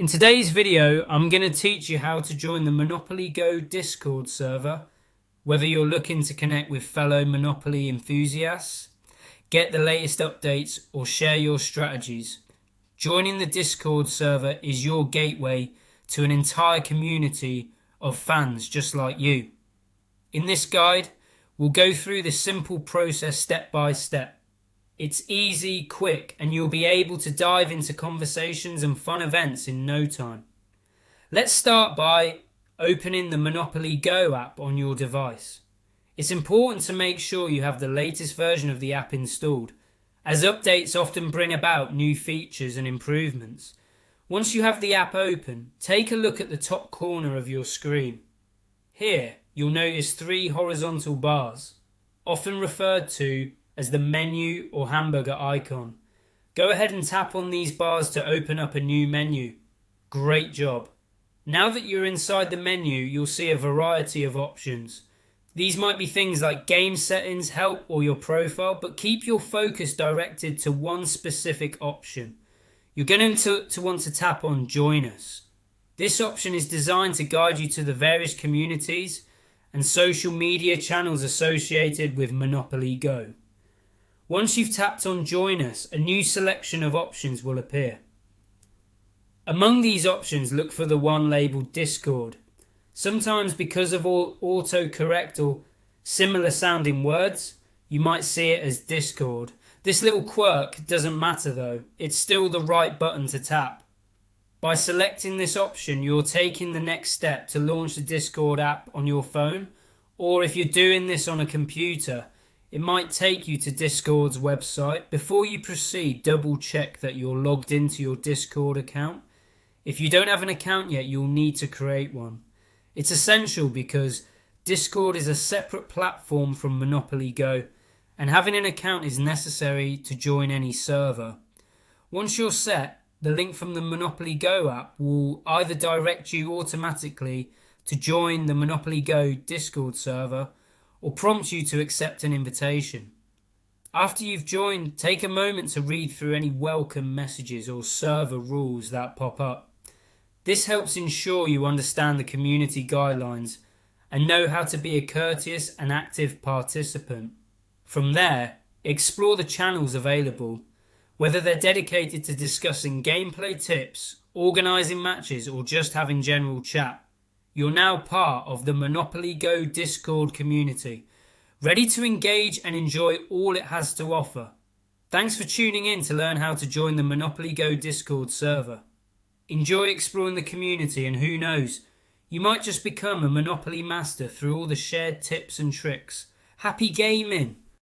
In today's video, I'm going to teach you how to join the Monopoly Go Discord server, whether you're looking to connect with fellow Monopoly enthusiasts, get the latest updates, or share your strategies. Joining the Discord server is your gateway to an entire community of fans just like you. In this guide, we'll go through this simple process step by step. It's easy, quick, and you'll be able to dive into conversations and fun events in no time. Let's start by opening the Monopoly Go app on your device. It's important to make sure you have the latest version of the app installed, as updates often bring about new features and improvements. Once you have the app open, take a look at the top corner of your screen. Here, you'll notice 3 horizontal bars, often referred to as the menu or hamburger icon. Go ahead and tap on these bars to open up a new menu. Great job. Now that you're inside the menu, you'll see a variety of options. These might be things like game settings, help, or your profile, but keep your focus directed to one specific option. You're going to want to tap on Join Us. This option is designed to guide you to the various communities and social media channels associated with Monopoly Go. Once you've tapped on Join Us, a new selection of options will appear. Among these options, look for the one labelled Discord. Sometimes because of autocorrect or similar sounding words, you might see it as Discord. This little quirk doesn't matter though, it's still the right button to tap. By selecting this option, you're taking the next step to launch the Discord app on your phone, or if you're doing this on a computer, it might take you to Discord's website. Before you proceed, double check that you're logged into your Discord account. If you don't have an account yet, you'll need to create one. It's essential because Discord is a separate platform from Monopoly Go, and having an account is necessary to join any server. Once you're set, the link from the Monopoly Go app will either direct you automatically to join the Monopoly Go Discord server or prompt you to accept an invitation. After you've joined, take a moment to read through any welcome messages or server rules that pop up. This helps ensure you understand the community guidelines and know how to be a courteous and active participant. From there, explore the channels available, whether they're dedicated to discussing gameplay tips, organising matches, or just having general chat. You're now part of the Monopoly Go Discord community, ready to engage and enjoy all it has to offer. Thanks for tuning in to learn how to join the Monopoly Go Discord server. Enjoy exploring the community, and who knows, you might just become a Monopoly master through all the shared tips and tricks. Happy gaming!